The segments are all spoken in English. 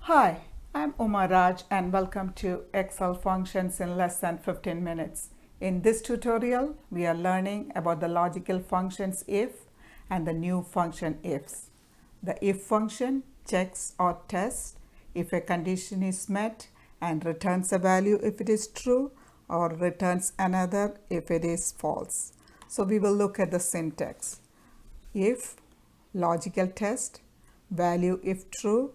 Hi, I'm Uma Raj and welcome to Excel functions in less than 15 minutes. In this tutorial, we are learning about the logical functions if and the new function ifs. The if function checks or tests if a condition is met and returns a value if it is true or returns another if it is false. So we will look at the syntax. If, logical test, value if true,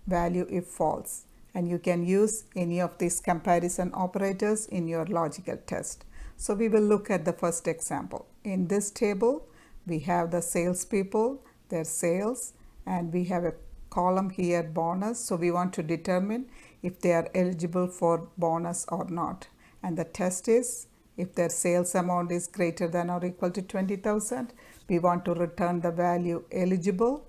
value if false, and you can use any of these comparison operators in your logical test. So we will look at the first example. In this table, we have the salespeople, their sales, and we have a column here bonus. So we want to determine if they are eligible for bonus or not. And the test is if their sales amount is greater than or equal to 20,000, we want to return the value eligible.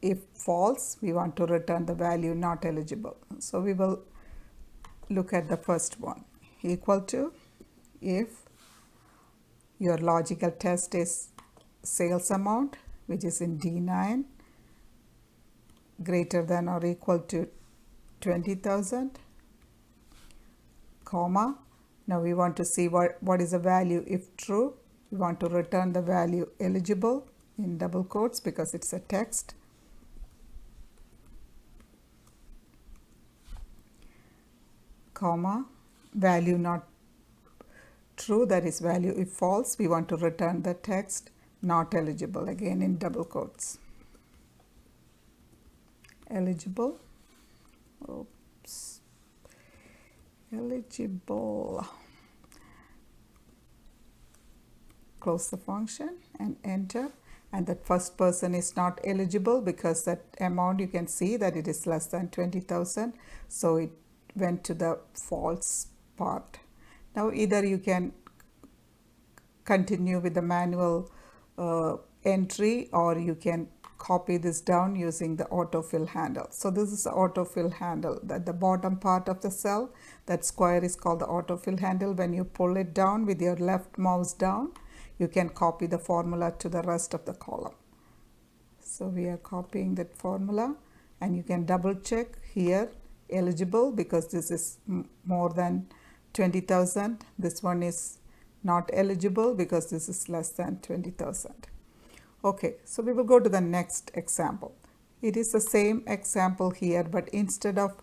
If false, we want to return the value not eligible. So we will look at the first one. Equal to if your logical test is sales amount, which is in D9, greater than or equal to 20,000, comma. Now we want to see what is the value if true. We want to return the value eligible in double quotes because it's a text. Comma, value not true, that is value if false, we want to return the text not eligible, again in double quotes. Eligible, oops, eligible. Close the function and enter, and that first person is not eligible because that amount, you can see that it is less than 20,000, so it went to the false part. Now either you can continue with the manual entry, or you can copy this down using the autofill handle. So this is the autofill handle, that the bottom part of the cell, that square is called the autofill handle. When you pull it down with your left mouse down, you can copy the formula to the rest of the column. So we are copying that formula, and you can double check here eligible because this is more than 20,000. This one is not eligible because this is less than 20,000. Okay, so we will go to the next example. It is the same example here, but instead of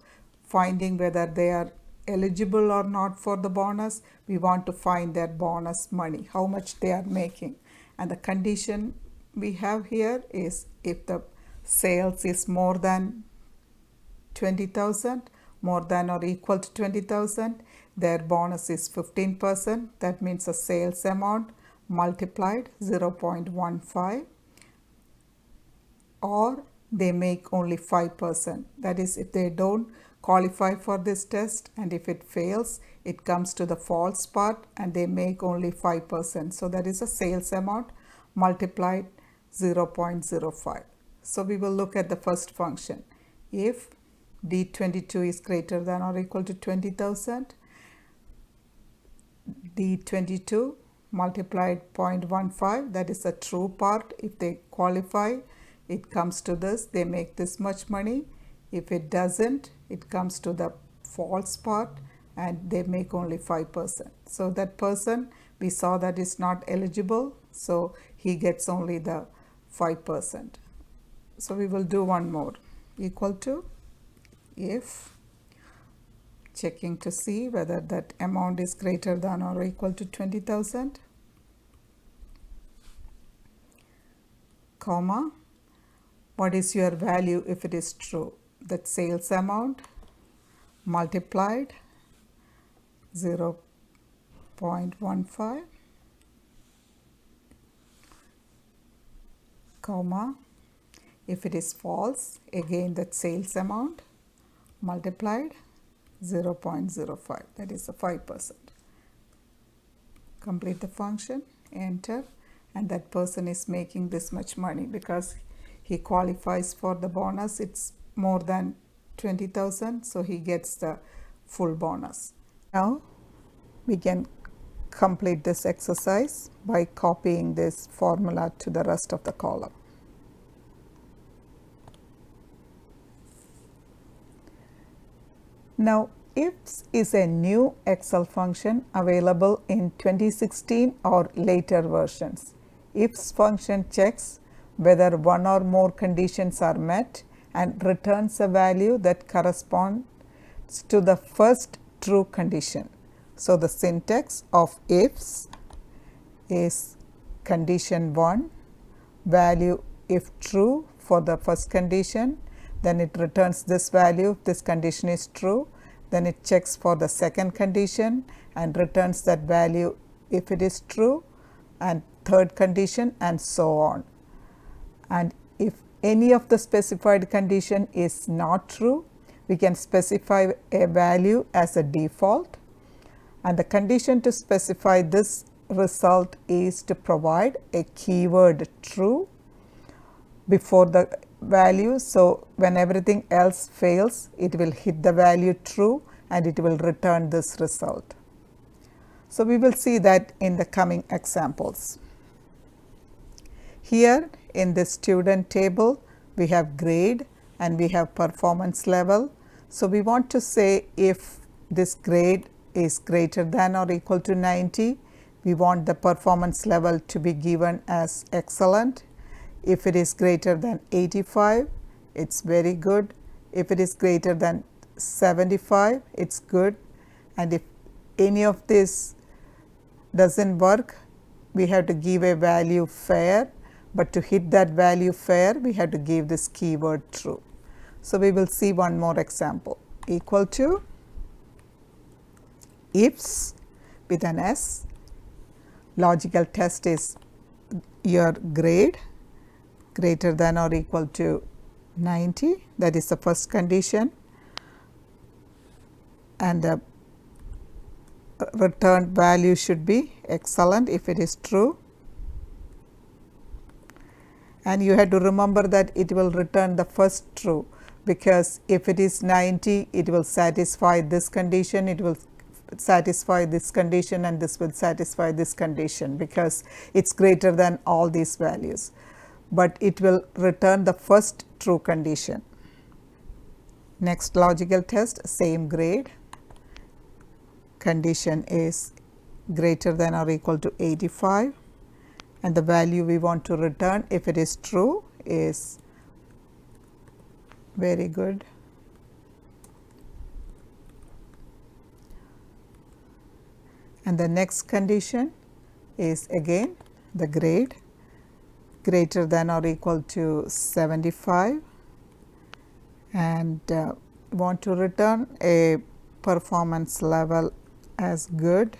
finding whether they are eligible or not for the bonus, we want to find their bonus money, how much they are making. And the condition we have here is if the sales is more than 20,000, more than or equal to 20,000, their bonus is 15%. That means the sales amount multiplied 0.15, or they make only 5%. That is, if they don't qualify for this test, and if it fails, it comes to the false part and they make only 5%. So that is a sales amount multiplied 0.05. So we will look at the first function. If D22 is greater than or equal to 20,000, D22 multiplied 0.15, that is the true part. If they qualify, it comes to this, they make this much money. If it doesn't, it comes to the false part and they make only 5%. So that person, we saw that is not eligible, so he gets only the 5%. So we will do one more. Equal to if, checking to see whether that amount is greater than or equal to 20,000, comma, what is your value if it is true? That sales amount multiplied 0.15, comma, if it is false, again that sales amount multiplied 0.05, that is a 5%. Complete the function, enter, and that person is making this much money because he qualifies for the bonus. It's more than 20,000, so he gets the full bonus. Now we can complete this exercise by copying this formula to the rest of the column. Now, IFS is a new Excel function available in 2016 or later versions. IFS function checks whether one or more conditions are met and returns a value that corresponds to the first true condition. So, the syntax of IFS is condition 1, value if true for the first condition, then it returns this value if this condition is true, then it checks for the second condition and returns that value if it is true, and third condition, and so on. And if any of the specified condition is not true, we can specify a value as a default, and the condition to specify this result is to provide a keyword true before the value. So, when everything else fails, it will hit the value true and it will return this result. So, we will see that in the coming examples. Here in the student table, we have grade and we have performance level. So, we want to say if this grade is greater than or equal to 90, we want the performance level to be given as excellent. If it is greater than 85, it's very good. If it is greater than 75, it's good. And if any of this doesn't work, we have to give a value fair, but to hit that value fair, we have to give this keyword true. So, we will see one more example. Equal to IFS with an S, logical test is your grade greater than or equal to 90, that is the first condition, and the returned value should be excellent if it is true. And you have to remember that it will return the first true, because if it is 90, it will satisfy this condition, it will satisfy this condition, and this will satisfy this condition because it's greater than all these values. But it will return the first true condition. Next logical test, same grade, condition is greater than or equal to 85, and the value we want to return if it is true is very good. And the next condition is again the grade greater than or equal to 75, and want to return a performance level as good.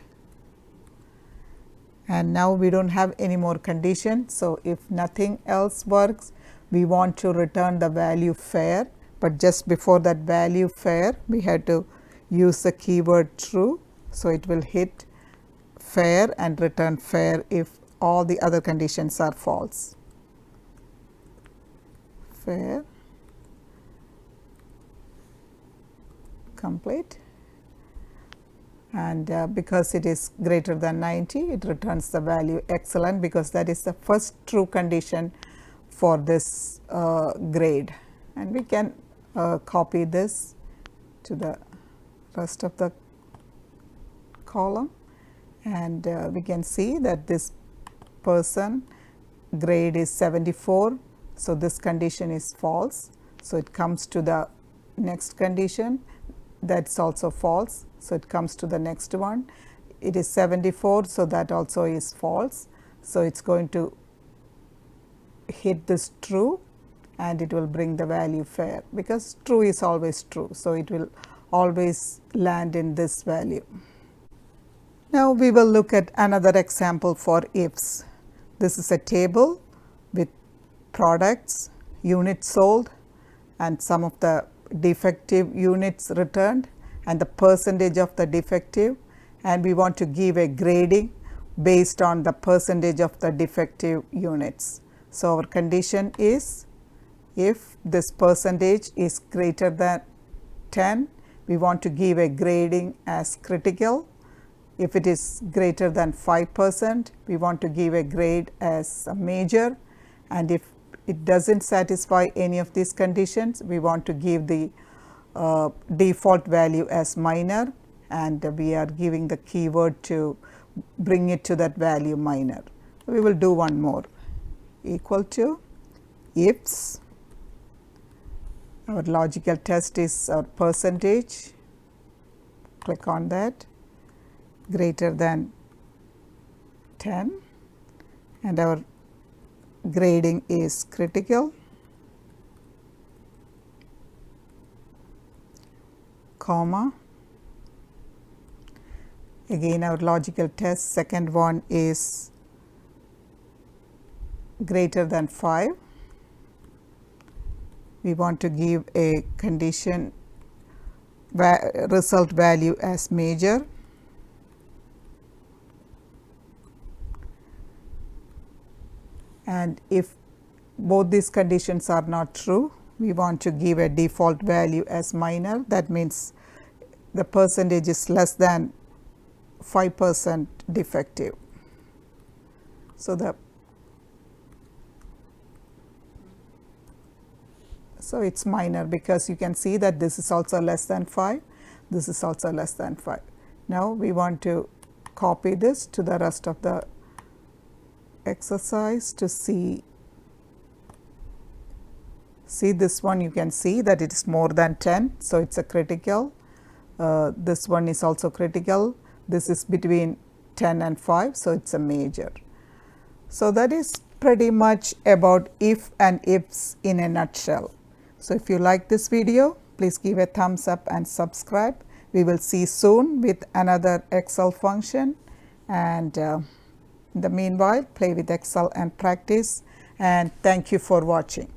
And now we don't have any more conditions. So, if nothing else works, we want to return the value fair, but just before that value fair, we had to use the keyword true. So, it will hit fair and return fair if all the other conditions are false. Fair, complete, and because it is greater than 90, it returns the value excellent, because that is the first true condition for this grade. And we can copy this to the rest of the column, and we can see that this person grade is 74. So, this condition is false. So, it comes to the next condition, that is also false. So, it comes to the next one, it is 74. So, that also is false. So, it is going to hit this true and it will bring the value fair, because true is always true. So, it will always land in this value. Now, we will look at another example for IFS. This is a table with products, units sold, and some of the defective units returned, and the percentage of the defective, and we want to give a grading based on the percentage of the defective units. So, our condition is if this percentage is greater than 10, we want to give a grading as critical. If it is greater than 5%, we want to give a grade as a major, and if it does not satisfy any of these conditions, we want to give the default value as minor, and we are giving the keyword to bring it to that value minor. We will do one more, equal to ifs, our logical test is our percentage, click on that, greater than 10, and our grading is critical, comma, again our logical test, second one is greater than 5. We want to give a condition result value as major, and if both these conditions are not true, we want to give a default value as minor. That means the percentage is less than 5% defective. So it's minor because you can see that this is also less than 5, this is also less than 5. Now we want to copy this to the rest of the exercise to see this one. You can see that it is more than 10, so it's a critical. This one is also critical. This is between 10 and 5, so it's a major. So that is pretty much about if and ifs in a nutshell. So if you like this video, please give a thumbs up and subscribe. We will see soon with another Excel function, and in the meanwhile, play with Excel and practice, and thank you for watching.